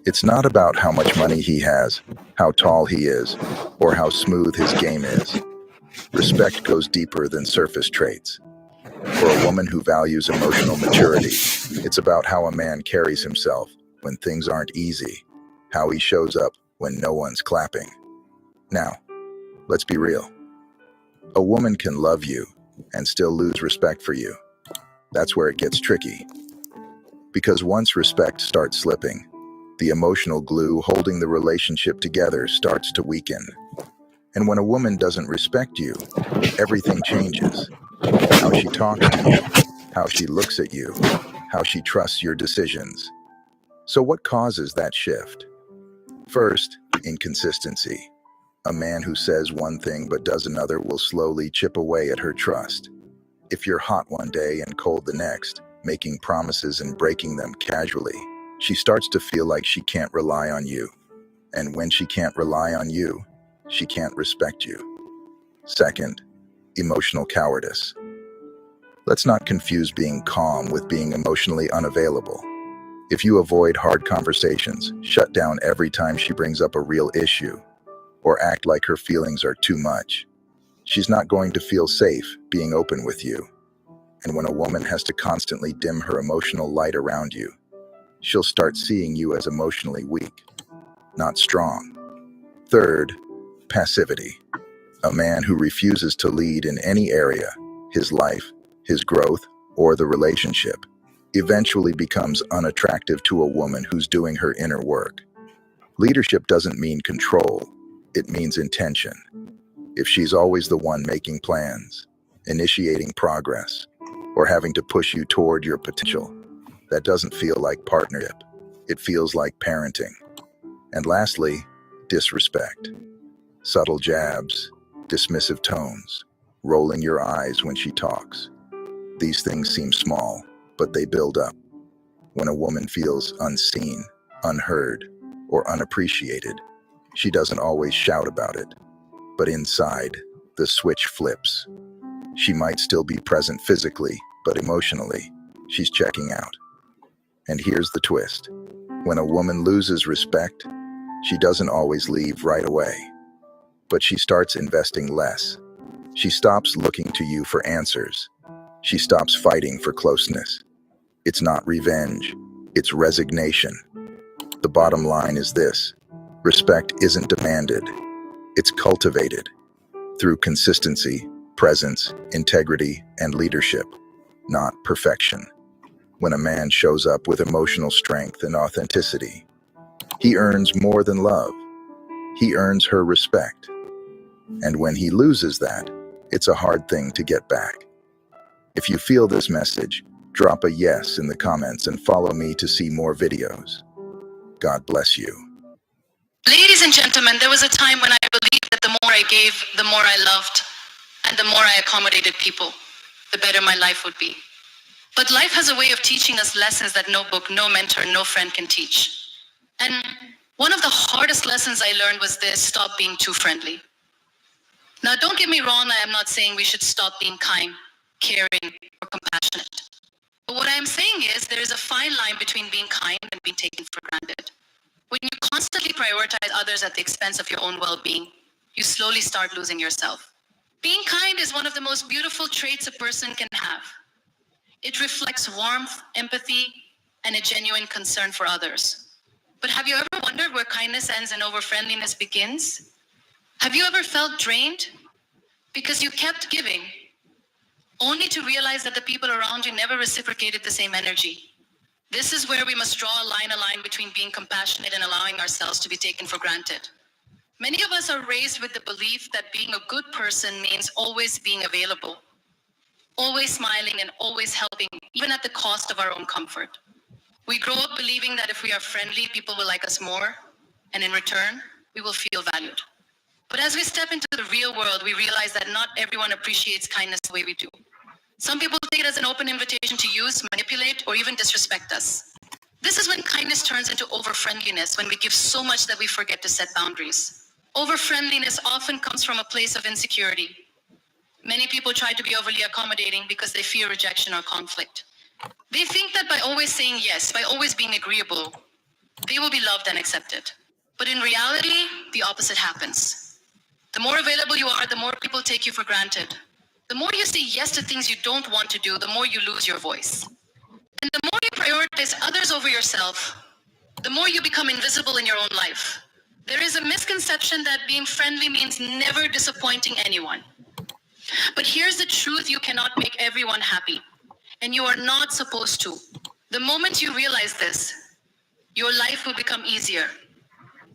It's not about how much money he has, how tall he is, or how smooth his game is. Respect goes deeper than surface traits. For a woman who values emotional maturity, it's about how a man carries himself when things aren't easy, how he shows up when no one's clapping. Now, let's be real. A woman can love you and still lose respect for you. That's where it gets tricky. Because once respect starts slipping, the emotional glue holding the relationship together starts to weaken. And when a woman doesn't respect you, everything changes. How she talks to you, how she looks at you, how she trusts your decisions. So what causes that shift? First, inconsistency. A man who says one thing but does another will slowly chip away at her trust. If you're hot one day and cold the next, making promises and breaking them casually, she starts to feel like she can't rely on you. And when she can't rely on you, she can't respect you. Second, emotional cowardice. Let's not confuse being calm with being emotionally unavailable. If you avoid hard conversations, shut down every time she brings up a real issue, or act like her feelings are too much, she's not going to feel safe being open with you. And when a woman has to constantly dim her emotional light around you, she'll start seeing you as emotionally weak, not strong. Third, passivity. A man who refuses to lead in any area, his life, his growth, or the relationship, eventually becomes unattractive to a woman who's doing her inner work. Leadership doesn't mean control, it means intention. If she's always the one making plans, initiating progress, or having to push you toward your potential, that doesn't feel like partnership. It feels like parenting. And lastly, disrespect. Subtle jabs, dismissive tones, rolling your eyes when she talks. These things seem small, but they build up. When a woman feels unseen, unheard, or unappreciated, she doesn't always shout about it. But inside, the switch flips. She might still be present physically, but emotionally, she's checking out. And here's the twist. When a woman loses respect, she doesn't always leave right away, but she starts investing less. She stops looking to you for answers. She stops fighting for closeness. It's not revenge, it's resignation. The bottom line is this: respect isn't demanded, it's cultivated through consistency, presence, integrity, and leadership, not perfection. When a man shows up with emotional strength and authenticity, he earns more than love. He earns her respect. And when he loses that, it's a hard thing to get back. If you feel this message, drop a yes in the comments and follow me to see more videos. God bless you. Ladies and gentlemen, there was a time when I believed that the more I gave, the more I loved, and the more I accommodated people, the better my life would be. But life has a way of teaching us lessons that no book, no mentor, no friend can teach. And one of the hardest lessons I learned was this: stop being too friendly. Now, don't get me wrong, I am not saying we should stop being kind, caring, or compassionate. But what I am saying is there is a fine line between being kind and being taken for granted. When you constantly prioritize others at the expense of your own well-being, you slowly start losing yourself. Being kind is one of the most beautiful traits a person can have. It reflects warmth, empathy, and a genuine concern for others. But have you ever wondered where kindness ends and over-friendliness begins? Have you ever felt drained because you kept giving, only to realize that the people around you never reciprocated the same energy? This is where we must draw a line between being compassionate and allowing ourselves to be taken for granted. Many of us are raised with the belief that being a good person means always being available, always smiling and always helping, even at the cost of our own comfort. We grow up believing that if we are friendly, people will like us more, and in return, we will feel valued. But as we step into the real world, we realize that not everyone appreciates kindness the way we do. Some people take it as an open invitation to use, manipulate, or even disrespect us. This is when kindness turns into over-friendliness, when we give so much that we forget to set boundaries. Over-friendliness often comes from a place of insecurity. Many people try to be overly accommodating because they fear rejection or conflict. They think that by always saying yes, by always being agreeable, They will be loved and accepted. But in reality, the opposite happens. The more available you are, the more people take you for granted. The more you say yes to things you don't want to do, the more you lose your voice. And the more you prioritize others over yourself, the more you become invisible in your own life. There is a misconception that being friendly means never disappointing anyone. But here's the truth: you cannot make everyone happy, and you are not supposed to. The moment you realize this, your life will become easier.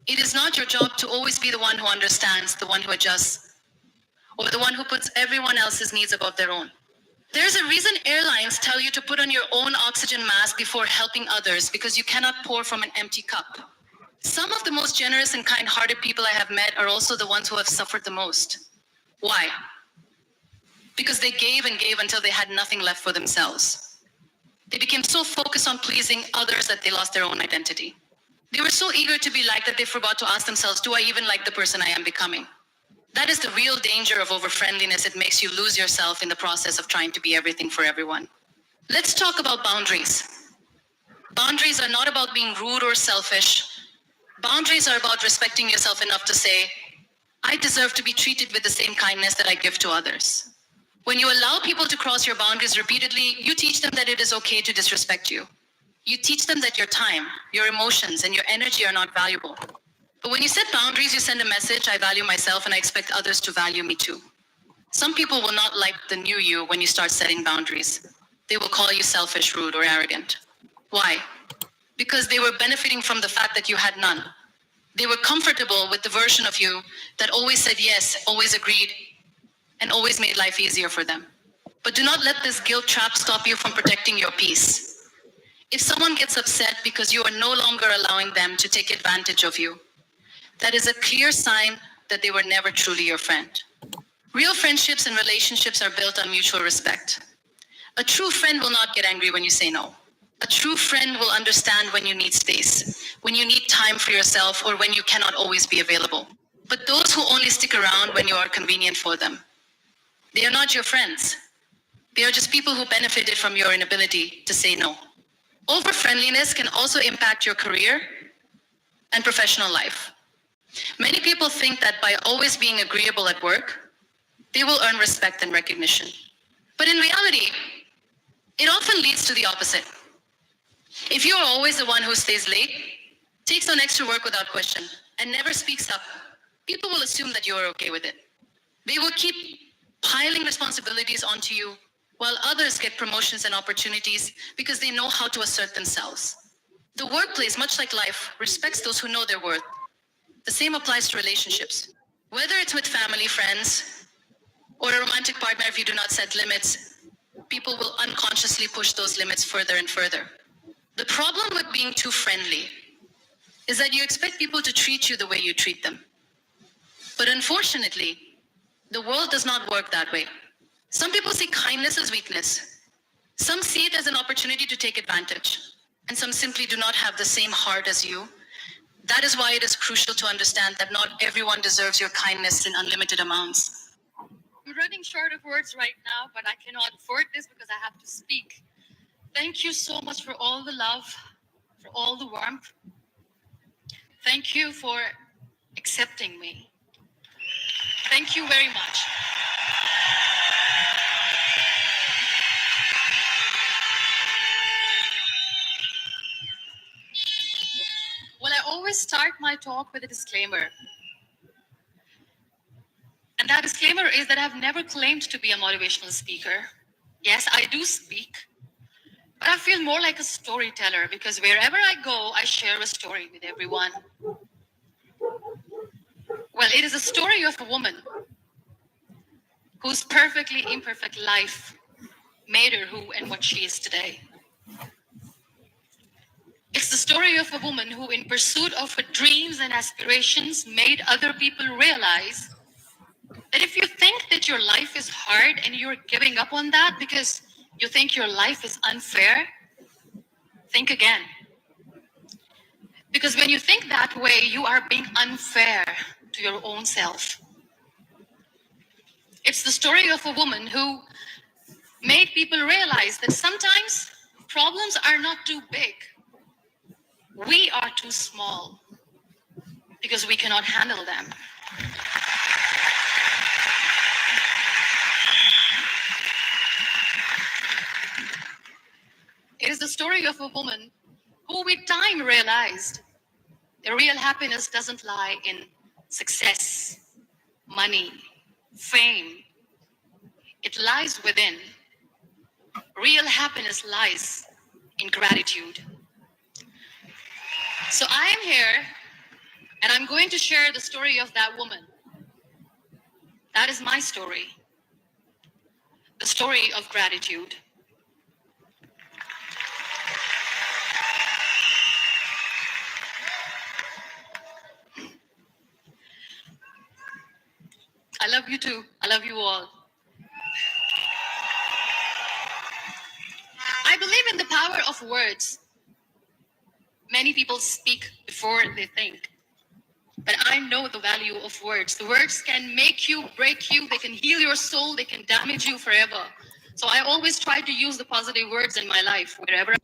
It is not your job to always be the one who understands, the one who adjusts, or the one who puts everyone else's needs above their own. There's a reason airlines tell you to put on your own oxygen mask before helping others, because you cannot pour from an empty cup. Some of the most generous and kind-hearted people I have met are also the ones who have suffered the most. Why? Because they gave and gave until they had nothing left for themselves. They became so focused on pleasing others that they lost their own identity. They were so eager to be liked that they forgot to ask themselves, do I even like the person I am becoming? That is the real danger of over-friendliness. It makes you lose yourself in the process of trying to be everything for everyone. Let's talk about boundaries. Boundaries are not about being rude or selfish. Boundaries are about respecting yourself enough to say, I deserve to be treated with the same kindness that I give to others. When you allow people to cross your boundaries repeatedly, you teach them that it is okay to disrespect you. You teach them that your time, your emotions, and your energy are not valuable. But when you set boundaries, you send a message: I value myself and I expect others to value me too. Some people will not like the new you when you start setting boundaries. They will call you selfish, rude, or arrogant. Why? Because they were benefiting from the fact that you had none. They were comfortable with the version of you that always said yes, always agreed, and always made life easier for them. But do not let this guilt trap stop you from protecting your peace. If someone gets upset because you are no longer allowing them to take advantage of you, that is a clear sign that they were never truly your friend. Real friendships and relationships are built on mutual respect. A true friend will not get angry when you say no. A true friend will understand when you need space, when you need time for yourself, or when you cannot always be available. But those who only stick around when you are convenient for them, they are not your friends. They are just people who benefited from your inability to say no. Over-friendliness can also impact your career and professional life. Many people think that by always being agreeable at work, they will earn respect and recognition. But in reality, it often leads to the opposite. If you are always the one who stays late, takes on extra work without question, and never speaks up, people will assume that you are okay with it. They will keep piling responsibilities onto you while others get promotions and opportunities because they know how to assert themselves. The workplace, much like life, respects those who know their worth. The same applies to relationships. Whether it's with family, friends, or a romantic partner, if you do not set limits, people will unconsciously push those limits further and further. The problem with being too friendly is that you expect people to treat you the way you treat them. But unfortunately, the world does not work that way. Some people see kindness as weakness. Some see it as an opportunity to take advantage. And some simply do not have the same heart as you. That is why it is crucial to understand that not everyone deserves your kindness in unlimited amounts. I'm running short of words right now, but I cannot afford this because I have to speak. Thank you so much for all the love, for all the warmth. Thank you for accepting me. Thank you very much. Well, I always start my talk with a disclaimer. And that disclaimer is that I've never claimed to be a motivational speaker. Yes, I do speak, but I feel more like a storyteller because wherever I go, I share a story with everyone. Well, it is a story of a woman whose perfectly imperfect life made her who and what she is today. It's the story of a woman who, in pursuit of her dreams and aspirations, made other people realize that if you think that your life is hard and you're giving up on that because you think your life is unfair, think again. Because when you think that way, you are being unfair to your own self. It's the story of a woman who made people realize that sometimes problems are not too big. We are too small because we cannot handle them. It is the story of a woman who with time realized the real happiness doesn't lie in success, money, fame. It lies within. Real happiness lies in gratitude. So I am here and I'm going to share the story of that woman. That is my story. The story of gratitude. I love you too. I love you all. I believe in the power of words. Many people speak before they think. But I know the value of words. The words can make you, break you, they can heal your soul, they can damage you forever. So I always try to use the positive words in my life wherever